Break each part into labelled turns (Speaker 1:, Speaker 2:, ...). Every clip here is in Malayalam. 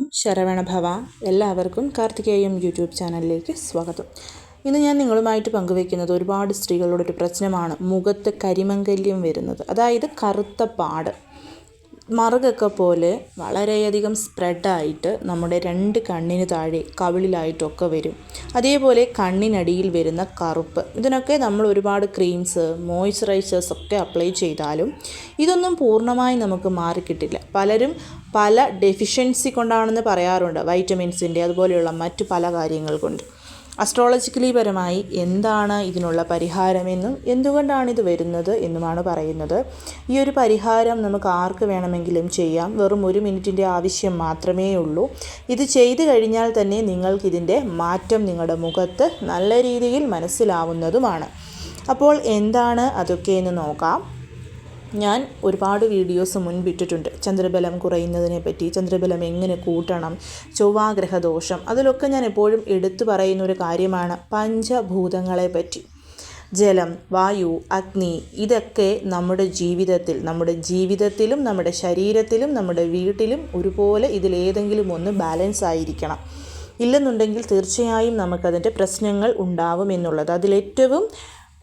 Speaker 1: ഓം ശരവണഭവ. എല്ലാവർക്കും കാർത്തികേയം യൂട്യൂബ് ചാനലിലേക്ക് സ്വാഗതം. ഇന്ന് ഞാൻ നിങ്ങളുമായിട്ട് പങ്കുവയ്ക്കുന്നത് ഒരുപാട് സ്ത്രീകളുടെ ഒരു പ്രശ്നമാണ് മുഖത്ത് കരിമംഗല്യം വരുന്നത്. അതായത് കറുത്ത പാട് മറുകൊക്കെ പോലെ വളരെയധികം സ്പ്രെഡായിട്ട് നമ്മുടെ രണ്ട് കണ്ണിന് താഴെ കവിളിലായിട്ടൊക്കെ വരും. അതേപോലെ കണ്ണിനടിയിൽ വരുന്ന കറുപ്പ്. ഇതിനൊക്കെ നമ്മൾ ഒരുപാട് ക്രീംസ് മോയ്സ്ചറൈസേഴ്സ് ഒക്കെ അപ്ലൈ ചെയ്താലും ഇതൊന്നും പൂർണ്ണമായി നമുക്ക് മാറിക്കിട്ടില്ല. പലരും പല ഡെഫിഷ്യൻസി കൊണ്ടാണെന്ന് പറയാറുണ്ട്, വൈറ്റമിൻസിൻ്റെ അതുപോലെയുള്ള മറ്റു പല കാര്യങ്ങൾ കൊണ്ട്. അസ്ട്രോളജിക്കലി പരമായി എന്താണ് ഇതിനുള്ള പരിഹാരമെന്നും എന്തുകൊണ്ടാണിത് വരുന്നത് എന്നുമാണ് പറയുന്നത്. ഈ ഒരു പരിഹാരം നമുക്ക് ആർക്ക് വേണമെങ്കിലും ചെയ്യാം. വെറും 1 മിനിറ്റിൻ്റെ ആവശ്യം മാത്രമേ ഉള്ളൂ. ഇത് ചെയ്തു കഴിഞ്ഞാൽ തന്നെ നിങ്ങൾക്കിതിൻ്റെ മാറ്റം നിങ്ങളുടെ മുഖത്ത് നല്ല രീതിയിൽ മനസ്സിലാവുന്നതുമാണ്. അപ്പോൾ എന്താണ് അതൊക്കെ എന്ന് നോക്കാം. ഞാൻ ഒരുപാട് വീഡിയോസ് മുൻപിട്ടിട്ടുണ്ട്. ചന്ദ്രബലം കുറയുന്നതിനെ പറ്റി, ചന്ദ്രബലം എങ്ങനെ കൂട്ടണം, ചൊവ്വാഗ്രഹദോഷം, അതിലൊക്കെ ഞാൻ എപ്പോഴും എടുത്തു പറയുന്ന ഒരു കാര്യമാണ് പഞ്ചഭൂതങ്ങളെ പറ്റി. ജലം, വായു, അഗ്നി, ഇതൊക്കെ നമ്മുടെ ജീവിതത്തിലും നമ്മുടെ ശരീരത്തിലും നമ്മുടെ വീട്ടിലും ഒരുപോലെ ഇതിലേതെങ്കിലും ഒന്ന് ബാലൻസ് ആയിരിക്കണം. ഇല്ലെന്നുണ്ടെങ്കിൽ തീർച്ചയായും നമുക്കതിൻ്റെ പ്രശ്നങ്ങൾ ഉണ്ടാവും എന്നുള്ളത്. അതിലേറ്റവും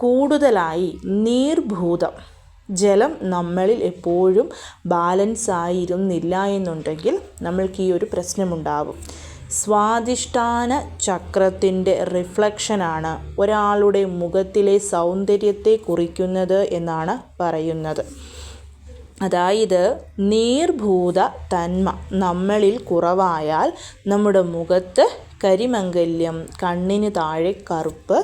Speaker 1: കൂടുതലായി നീർഭൂതം, ജലം നമ്മളിൽ എപ്പോഴും ബാലൻസ് ആയിരുന്നില്ല എന്നുണ്ടെങ്കിൽ നമ്മൾക്ക് ഈ ഒരു പ്രശ്നമുണ്ടാവും. സ്വാധിഷ്ഠാന ചക്രത്തിൻ്റെ റിഫ്ലക്ഷനാണ് ഒരാളുടെ മുഖത്തിലെ സൗന്ദര്യത്തെ കുറിക്കുന്നത് എന്നാണ് പറയുന്നത്. അതായത് നീർഭൂത തന്മ നമ്മളിൽ കുറവായാൽ നമ്മുടെ മുഖത്ത് കരിമംഗല്യം, കണ്ണിന് താഴെ കറുപ്പ്,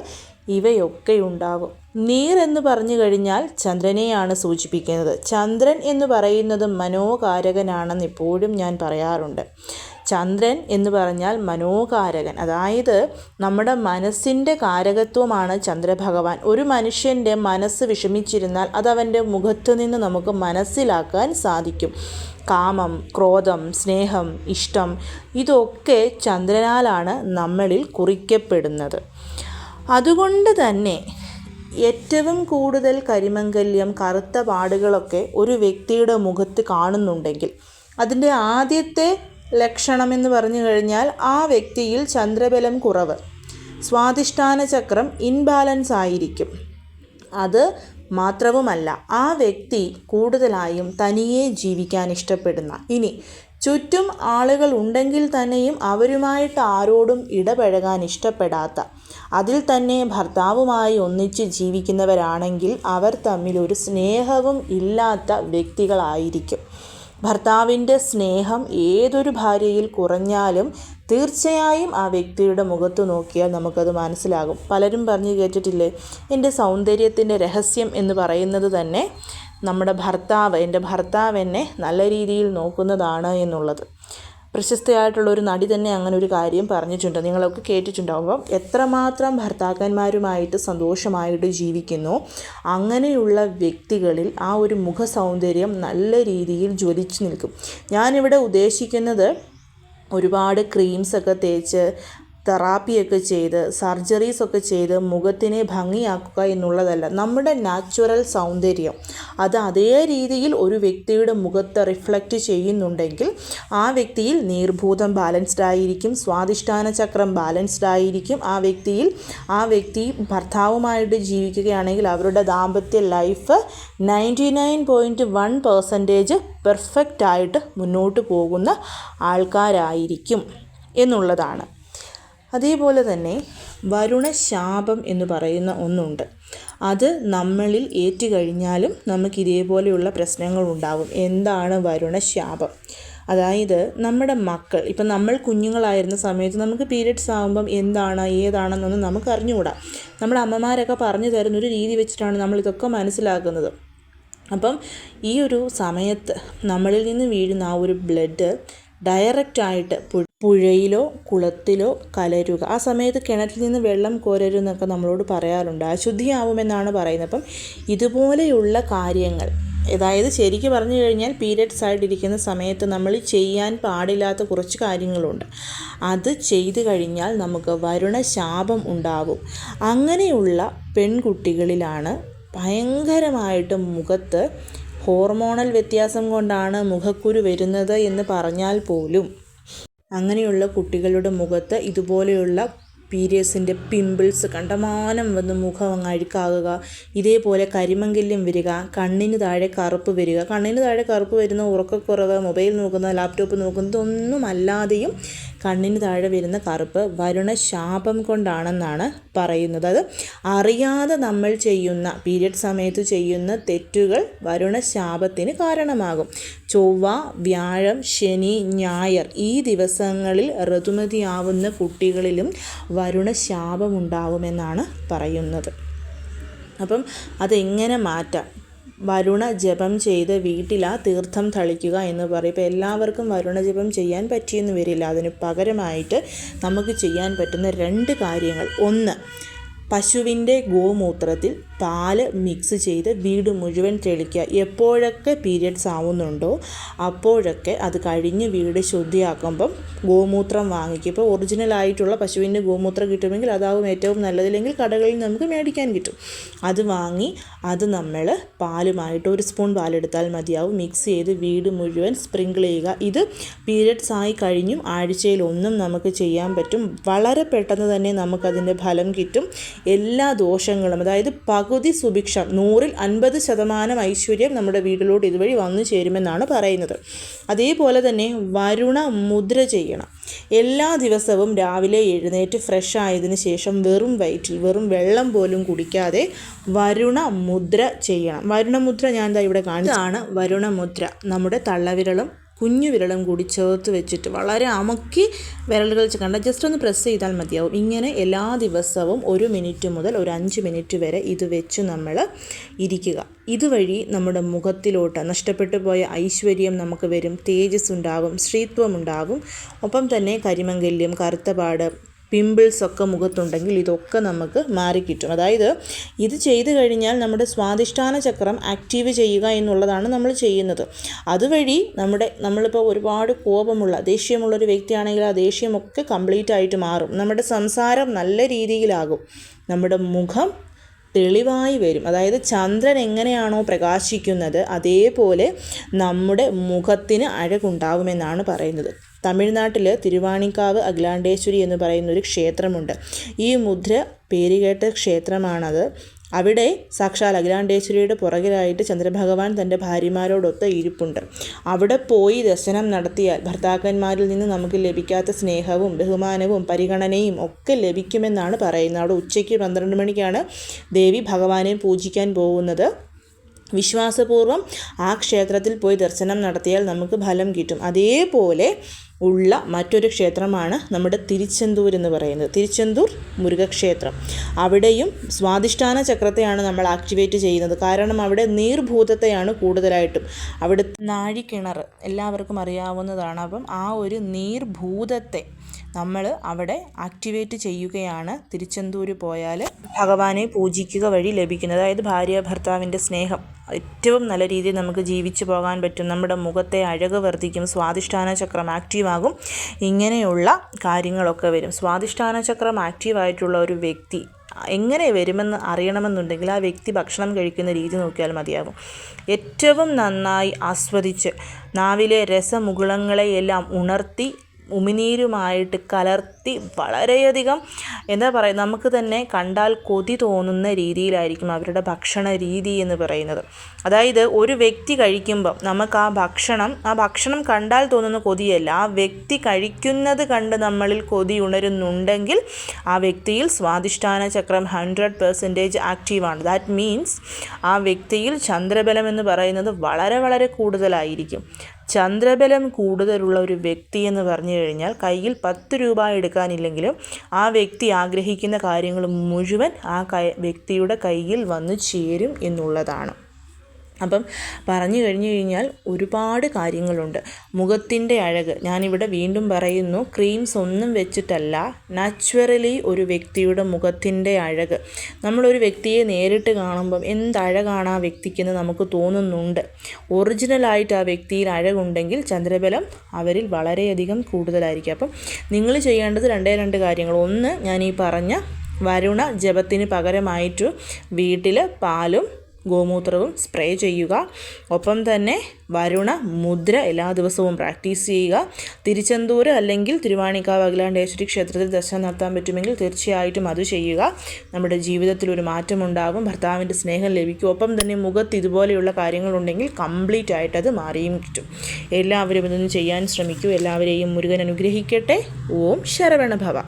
Speaker 1: ഇവയൊക്കെ ഉണ്ടാകും. നീർ എന്ന് പറഞ്ഞു കഴിഞ്ഞാൽ ചന്ദ്രനെയാണ് സൂചിപ്പിക്കുന്നത്. ചന്ദ്രൻ എന്ന് പറയുന്നത് മനോകാരകനാണെന്ന് എപ്പോഴും ഞാൻ പറയാറുണ്ട്. ചന്ദ്രൻ എന്ന് പറഞ്ഞാൽ മനോകാരകൻ, അതായത് നമ്മുടെ മനസ്സിൻ്റെ കാരകത്വമാണ് ചന്ദ്രഭഗവാൻ. ഒരു മനുഷ്യൻ്റെ മനസ്സ് വിഷമിച്ചിരുന്നാൽ അതവൻ്റെ മുഖത്ത് നിന്ന് നമുക്ക് മനസ്സിലാക്കാൻ സാധിക്കും. കാമം, ക്രോധം, സ്നേഹം, ഇഷ്ടം, ഇതൊക്കെ ചന്ദ്രനാലാണ് നമ്മളിൽ കുറിക്കപ്പെടുന്നത്. അതുകൊണ്ട് തന്നെ ഏറ്റവും കൂടുതൽ കരിമംഗല്യം, കറുത്ത പാടുകളൊക്കെ ഒരു വ്യക്തിയുടെ മുഖത്ത് കാണുന്നുണ്ടെങ്കിൽ അതിൻ്റെ ആദ്യത്തെ ലക്ഷണമെന്ന് പറഞ്ഞു കഴിഞ്ഞാൽ ആ വ്യക്തിയിൽ ചന്ദ്രബലം കുറവ്, സ്വാധിഷ്ഠാന ചക്രം ഇൻബാലൻസ് ആയിരിക്കും. അത് മാത്രവുമല്ല, ആ വ്യക്തി കൂടുതലായും തനിയെ ജീവിക്കാൻ ഇഷ്ടപ്പെടുന്ന, ഇനി ചുറ്റും ആളുകൾ ഉണ്ടെങ്കിൽ തന്നെയും അവരുമായിട്ട് ആരോടും ഇടപഴകാൻ ഇഷ്ടപ്പെടാത്ത, അതിൽ തന്നെ ഭർത്താവുമായി ഒന്നിച്ച് ജീവിക്കുന്നവരാണെങ്കിൽ അവർ തമ്മിൽ ഒരു സ്നേഹവും ഇല്ലാത്ത വ്യക്തികളായിരിക്കും. ഭർത്താവിൻ്റെ സ്നേഹം ഏതൊരു ഭാര്യയിൽ കുറഞ്ഞാലും തീർച്ചയായും ആ വ്യക്തിയുടെ മുഖത്ത് നോക്കിയാൽ നമുക്കത് മനസ്സിലാകും. പലരും പറഞ്ഞു കേട്ടിട്ടില്ലേ, എൻ്റെ സൗന്ദര്യത്തിൻ്റെ രഹസ്യം എന്ന് പറയുന്നത് തന്നെ എൻ്റെ ഭർത്താവ് എന്നെ നല്ല രീതിയിൽ നോക്കുന്നതാണ് എന്നുള്ളത്. പ്രശസ്തയായിട്ടുള്ളൊരു നടി തന്നെ അങ്ങനെ ഒരു കാര്യം പറഞ്ഞിട്ടുണ്ട്, നിങ്ങളൊക്കെ കേട്ടിട്ടുണ്ടാവും. അപ്പം എത്രമാത്രം ഭർത്താക്കന്മാരുമായിട്ട് സന്തോഷമായിട്ട് ജീവിക്കുന്നു, അങ്ങനെയുള്ള വ്യക്തികളിൽ ആ ഒരു മുഖ സൗന്ദര്യം നല്ല രീതിയിൽ ജ്വലിച്ചു നിൽക്കും. ഞാനിവിടെ ഉദ്ദേശിക്കുന്നത് ഒരുപാട് ക്രീംസൊക്കെ തേച്ച്, തെറാപ്പിയൊക്കെ ചെയ്ത്, സർജറീസൊക്കെ ചെയ്ത് മുഖത്തിനെ ഭംഗിയാക്കുക എന്നുള്ളതല്ല. നമ്മുടെ നാച്ചുറൽ സൗന്ദര്യം അത് അതേ രീതിയിൽ ഒരു വ്യക്തിയുടെ മുഖത്ത് റിഫ്ലക്റ്റ് ചെയ്യുന്നുണ്ടെങ്കിൽ ആ വ്യക്തിയിൽ നീർഭൂതം ബാലൻസ്ഡ് ആയിരിക്കും, സ്വാധിഷ്ഠാന ചക്രം ബാലൻസ്ഡ് ആയിരിക്കും. ആ വ്യക്തി ഭർത്താവുമായിട്ട് ജീവിക്കുകയാണെങ്കിൽ അവരുടെ ദാമ്പത്യ ലൈഫ് 99.1% പെർഫെക്റ്റ് ആയിട്ട് മുന്നോട്ട് പോകുന്ന ആൾക്കാരായിരിക്കും എന്നുള്ളതാണ്. അതേപോലെ തന്നെ വരുണശാപം എന്ന് പറയുന്ന ഒന്നുണ്ട്. അത് നമ്മളിൽ ഏറ്റുകഴിഞ്ഞാലും നമുക്ക് ഇതേപോലെയുള്ള പ്രശ്നങ്ങൾ ഉണ്ടാകും. എന്താണ് വരുണശാപം? അതായത് നമ്മുടെ മക്കൾ, ഇപ്പം നമ്മൾ കുഞ്ഞുങ്ങളായിരുന്ന സമയത്ത് നമുക്ക് പീരിയഡ്സ് ആകുമ്പം ഏതാണെന്നൊന്നും നമുക്ക് അറിഞ്ഞുകൂടാ. നമ്മുടെ അമ്മമാരൊക്കെ പറഞ്ഞു തരുന്നൊരു രീതി വെച്ചിട്ടാണ് നമ്മളിതൊക്കെ മനസ്സിലാക്കുന്നത്. അപ്പം ഈ ഒരു സമയത്ത് നമ്മളിൽ നിന്ന് വീഴുന്ന ആ ഒരു ബ്ലഡ് ഡയറക്റ്റായിട്ട് പുഴയിലോ കുളത്തിലോ കലരുക. ആ സമയത്ത് കിണറ്റിൽ നിന്ന് വെള്ളം കോരരുതെന്നൊക്കെ നമ്മളോട് പറയാറുണ്ട്, അശുദ്ധിയാവുമെന്നാണ് പറയുന്നത്. അപ്പം ഇതുപോലെയുള്ള കാര്യങ്ങൾ, അതായത് ശരിക്കും പറഞ്ഞു കഴിഞ്ഞാൽ പീരിയഡ്സ് ആയിട്ടിരിക്കുന്ന സമയത്ത് നമ്മൾ ചെയ്യാൻ പാടില്ലാത്ത കുറച്ച് കാര്യങ്ങളുണ്ട്. അത് ചെയ്തു കഴിഞ്ഞാൽ നമുക്ക് വരുണശാപം ഉണ്ടാവും. അങ്ങനെയുള്ള പെൺകുട്ടികളിലാണ് ഭയങ്കരമായിട്ട് മുഖത്ത് ഹോർമോണൽ വ്യത്യാസം കൊണ്ടാണ് മുഖക്കുരു വരുന്നത് എന്ന് പറഞ്ഞാൽ പോലും അങ്ങനെയുള്ള കുട്ടികളുടെ മുഖത്ത് ഇതുപോലെയുള്ള പീരിയഡ്സിൻ്റെ പിമ്പിൾസ് കണ്ടമാനം വന്ന് മുഖം അങ്ങ് അഴുക്കാകുക, ഇതേപോലെ കരിമങ്കല്യം വരിക, കണ്ണിന് താഴെ കറുപ്പ് വരിക. കണ്ണിന് താഴെ കറുപ്പ് വരുന്ന ഉറക്കക്കുറവ്, മൊബൈൽ നോക്കുന്ന, ലാപ്ടോപ്പ് നോക്കുന്നതൊന്നും അല്ലാതെയും കണ്ണിന് താഴെ വരുന്ന കറുപ്പ് വരുണശാപം കൊണ്ടാണെന്നാണ് പറയുന്നത്. അത് അറിയാതെ നമ്മൾ ചെയ്യുന്ന പീരിയഡ് സമയത്ത് ചെയ്യുന്ന തെറ്റുകൾ വരുണശാപത്തിന് കാരണമാകും. ചൊവ്വ, വ്യാഴം, ശനി, ഞായർ ഈ ദിവസങ്ങളിൽ ഋതുമതിയാവുന്ന കുട്ടികളിലും വരുണശാപമുണ്ടാവുമെന്നാണ് പറയുന്നത്. അപ്പം അതെങ്ങനെ മാറ്റാം? വരുണ ജപം ചെയ്ത് വീട്ടിൽ തീർത്ഥം തളിക്കുക എന്ന് പറയും. ഇപ്പോൾ എല്ലാവർക്കും വരുണ ജപം ചെയ്യാൻ പറ്റിയെന്ന് വരില്ല. അതിന് പകരമായിട്ട് നമുക്ക് ചെയ്യാൻ പറ്റുന്ന 2 കാര്യങ്ങൾ. ഒന്ന്, പശുവിൻ്റെ ഗോമൂത്രത്തിൽ പാല് മിക്സ് ചെയ്ത് വീട് മുഴുവൻ തെളിക്കുക. എപ്പോഴൊക്കെ പീരിയഡ്സ് ആവുന്നുണ്ടോ അപ്പോഴൊക്കെ അത് കഴിഞ്ഞ് വീട് ശുദ്ധിയാക്കുമ്പം ഗോമൂത്രം വാങ്ങിക്കുക. ഇപ്പോൾ ഒറിജിനലായിട്ടുള്ള പശുവിൻ്റെ ഗോമൂത്രം കിട്ടുമെങ്കിൽ അതാവും ഏറ്റവും നല്ലതില്ലെങ്കിൽ കടകളിൽ നമുക്ക് മേടിക്കാൻ കിട്ടും. അത് വാങ്ങി അത് നമ്മൾ പാലുമായിട്ട് 1 സ്പൂൺ പാലെടുത്താൽ മതിയാവും. മിക്സ് ചെയ്ത് വീട് മുഴുവൻ സ്പ്രിങ്കിൾ ചെയ്യുക. ഇത് പീരിയഡ്സ് ആയി കഴിഞ്ഞും ആഴ്ചയിൽ 1 നമുക്ക് ചെയ്യാൻ പറ്റും. വളരെ പെട്ടെന്ന് തന്നെ നമുക്കതിൻ്റെ ഫലം കിട്ടും. എല്ലാ ദോഷങ്ങളും, അതായത് പകുതി സുഭിക്ഷം, 100-ൽ 50% ഐശ്വര്യം നമ്മുടെ വീട്ടിലോട്ട് ഇതുവഴി വന്നു ചേരുമെന്നാണ് പറയുന്നത്. അതേപോലെ തന്നെ വരുണ മുദ്ര ചെയ്യണം. എല്ലാ ദിവസവും രാവിലെ എഴുന്നേറ്റ് ഫ്രഷ് ആയതിനു ശേഷം വെറും വയറ്റിൽ, വെറും വെള്ളം പോലും കുടിക്കാതെ വരുണ മുദ്ര ചെയ്യണം. വരുണമുദ്ര ഞാൻ ഇവിടെ കാണിച്ചതാണ്. വരുണമുദ്ര നമ്മുടെ തള്ളവിരലും കുഞ്ഞു വിരലും കൂടി ചേർത്ത് വെച്ചിട്ട് വളരെ അമക്കി വിരലുകൾ കണ്ട ജസ്റ്റ് ഒന്ന് പ്രസ് ചെയ്താൽ മതിയാവും. ഇങ്ങനെ എല്ലാ ദിവസവും 1 മിനിറ്റ് മുതൽ ഒരു 5 മിനിറ്റ് വരെ ഇത് വെച്ച് നമ്മൾ ഇരിക്കുക. ഇതുവഴി നമ്മുടെ മുഖത്തിലോട്ട് നഷ്ടപ്പെട്ടു പോയ ഐശ്വര്യം നമുക്ക് വരും, തേജസ് ഉണ്ടാകും, സ്ത്രീത്വം ഉണ്ടാകും. ഒപ്പം തന്നെ കരിമങ്കല്യം, കറുത്തപാട്, പിമ്പിൾസൊക്കെ മുഖത്തുണ്ടെങ്കിൽ ഇതൊക്കെ നമുക്ക് മാറിക്കിട്ടും. അതായത് ഇത് ചെയ്തു കഴിഞ്ഞാൽ നമ്മുടെ സ്വാധിഷ്ഠാന ചക്രം ആക്റ്റീവ് ചെയ്യുക എന്നുള്ളതാണ് നമ്മൾ ചെയ്യുന്നത്. അതുവഴി നമ്മളിപ്പോൾ ഒരുപാട് കോപമുള്ള, ദേഷ്യമുള്ളൊരു വ്യക്തിയാണെങ്കിൽ ആ ദേഷ്യമൊക്കെ കംപ്ലീറ്റ് ആയിട്ട് മാറും. നമ്മുടെ സംസാരം നല്ല രീതിയിലാകും. നമ്മുടെ മുഖം തെളിവായി വരും. അതായത് ചന്ദ്രൻ എങ്ങനെയാണോ പ്രകാശിക്കുന്നത് അതേപോലെ നമ്മുടെ മുഖത്തിന് അഴകുണ്ടാവുമെന്നാണ് പറയുന്നത്. തമിഴ്നാട്ടിൽ തിരുവാണിക്കാവ് അഖിലാണ്ടേശ്വരി എന്ന് പറയുന്നൊരു ക്ഷേത്രമുണ്ട്. ഈ മുദ്ര പേരുകേട്ട ക്ഷേത്രമാണത്. അവിടെ സാക്ഷാൽ അഖിലാണ്ടേശ്വരിയുടെ പുറകിലായിട്ട് ചന്ദ്രഭഗവാൻ തൻ്റെ ഭാര്യമാരോടൊത്ത് ഇരിപ്പുണ്ട്. അവിടെ പോയി ദർശനം നടത്തിയാൽ ഭർത്താക്കന്മാരിൽ നിന്ന് നമുക്ക് ലഭിക്കാത്ത സ്നേഹവും ബഹുമാനവും പരിഗണനയും ഒക്കെ ലഭിക്കുമെന്നാണ് പറയുന്നത്. അവിടെ ഉച്ചയ്ക്ക് 12 മണിക്കാണ് ദേവി ഭഗവാനെ പൂജിക്കാൻ പോകുന്നത്. വിശ്വാസപൂർവ്വം ആ ക്ഷേത്രത്തിൽ പോയി ദർശനം നടത്തിയാൽ നമുക്ക് ഫലം കിട്ടും. അതേപോലെ ഉള്ള മറ്റൊരു ക്ഷേത്രമാണ് നമ്മുടെ തിരുച്ചെന്തൂർ എന്ന് പറയുന്നത്. തിരുച്ചെന്തൂർ മുരുകക്ഷേത്രം. അവിടെയും സ്വാധിഷ്ഠാന ചക്രത്തെയാണ് നമ്മൾ ആക്ടിവേറ്റ് ചെയ്യുന്നത്. കാരണം അവിടെ നീർഭൂതത്തെയാണ് കൂടുതലായിട്ടും. അവിടെ നാഴിക്കിണർ എല്ലാവർക്കും അറിയാവുന്നതാണ്. അപ്പം ആ ഒരു നീർഭൂതത്തെ നമ്മൾ അവിടെ ആക്ടിവേറ്റ് ചെയ്യുകയാണ് തിരുച്ചെന്തൂർ പോയാൽ ഭഗവാനെ പൂജിക്കുക വഴി ലഭിക്കുന്നത്. അതായത് ഭാര്യ ഭർത്താവിൻ്റെ സ്നേഹം ഏറ്റവും നല്ല രീതിയിൽ നമുക്ക് ജീവിച്ചു പോകാൻ പറ്റും. നമ്മുടെ മുഖത്തെ അഴക് വർദ്ധിക്കും, സ്വാധിഷ്ഠാന ചക്രം ആക്റ്റീവാകും. ഇങ്ങനെയുള്ള കാര്യങ്ങളൊക്കെ വരും. സ്വാധിഷ്ഠാന ചക്രം ആക്റ്റീവായിട്ടുള്ള ഒരു വ്യക്തി എങ്ങനെ വരുമെന്ന് അറിയണമെന്നുണ്ടെങ്കിൽ ആ വ്യക്തി ഭക്ഷണം കഴിക്കുന്ന രീതി നോക്കിയാൽ മതിയാകും. ഏറ്റവും നന്നായി ആസ്വദിച്ച് നാവിലെ രസമുകുളങ്ങളെയെല്ലാം ഉണർത്തി ഉമിനീരുമായിട്ട് കലർത്തി വളരെയധികം നമുക്ക് തന്നെ കണ്ടാൽ കൊതി തോന്നുന്ന രീതിയിലായിരിക്കും അവരുടെ ഭക്ഷണ രീതി എന്ന് പറയുന്നത്. അതായത് ഒരു വ്യക്തി കഴിക്കുമ്പോൾ നമുക്ക് ആ ഭക്ഷണം കണ്ടാൽ തോന്നുന്ന കൊതിയല്ല, ആ വ്യക്തി കഴിക്കുന്നത് കണ്ട് നമ്മളിൽ കൊതി ഉണരുന്നുണ്ടെങ്കിൽ ആ വ്യക്തിയിൽ സ്വാധിഷ്ഠാന ചക്രം 100% ആക്റ്റീവാണ്. ദാറ്റ് മീൻസ് ആ വ്യക്തിയിൽ ചന്ദ്രബലം എന്ന് പറയുന്നത് വളരെ വളരെ കൂടുതലായിരിക്കും. ചന്ദ്രബലം കൂടുതലുള്ള ഒരു വ്യക്തി എന്ന് പറഞ്ഞു കഴിഞ്ഞാൽ കയ്യിൽ 10 രൂപ എടുക്കാനില്ലെങ്കിലും ആ വ്യക്തി ആഗ്രഹിക്കുന്ന കാര്യങ്ങൾ മുഴുവൻ ആ വ്യക്തിയുടെ കയ്യിൽ വന്നു ചേരും എന്നുള്ളതാണ്. അപ്പം പറഞ്ഞു കഴിഞ്ഞു കഴിഞ്ഞാൽ ഒരുപാട് കാര്യങ്ങളുണ്ട്. മുഖത്തിൻ്റെ അഴക് ഞാനിവിടെ വീണ്ടും പറയുന്നു, ക്രീംസ് ഒന്നും വെച്ചിട്ടല്ല, നാച്ചുറലി ഒരു വ്യക്തിയുടെ മുഖത്തിൻ്റെ അഴക്. നമ്മളൊരു വ്യക്തിയെ നേരിട്ട് കാണുമ്പം എന്തഴകാണ് ആ വ്യക്തിക്കെന്ന് നമുക്ക് തോന്നുന്നുണ്ട്. ഒറിജിനലായിട്ട് ആ വ്യക്തിയിൽ അഴകുണ്ടെങ്കിൽ ചന്ദ്രബലം അവരിൽ വളരെയധികം കൂടുതലായിരിക്കും. അപ്പം നിങ്ങൾ ചെയ്യേണ്ടത് 2 കാര്യങ്ങൾ. ഒന്ന്, ഞാൻ ഈ പറഞ്ഞ വരുണ ജപത്തിന് പകരമായിട്ട് വീട്ടിൽ പാലും ഗോമൂത്രവും സ്പ്രേ ചെയ്യുക. ഒപ്പം തന്നെ വരുണ മുദ്ര എല്ലാ ദിവസവും പ്രാക്ടീസ് ചെയ്യുക. തിരുച്ചെന്തൂർ അല്ലെങ്കിൽ തിരുവാണിക്കാവ് അഖിലാണ്ടേശ്വരി ക്ഷേത്രത്തിൽ ദർശനം നടത്താൻ പറ്റുമെങ്കിൽ തീർച്ചയായിട്ടും അത് ചെയ്യുക. നമ്മുടെ ജീവിതത്തിൽ ഒരു മാറ്റമുണ്ടാകും, ഭർത്താവിൻ്റെ സ്നേഹം ലഭിക്കും. ഒപ്പം തന്നെ മുഖത്ത് ഇതുപോലെയുള്ള കാര്യങ്ങളുണ്ടെങ്കിൽ കംപ്ലീറ്റ് ആയിട്ട് അത് മാറിയും കിട്ടും. എല്ലാവരും ഇതൊന്ന് ചെയ്യാൻ ശ്രമിക്കൂ. എല്ലാവരെയും മുരുകൻ അനുഗ്രഹിക്കട്ടെ. ഓം ശരവണ ഭവ.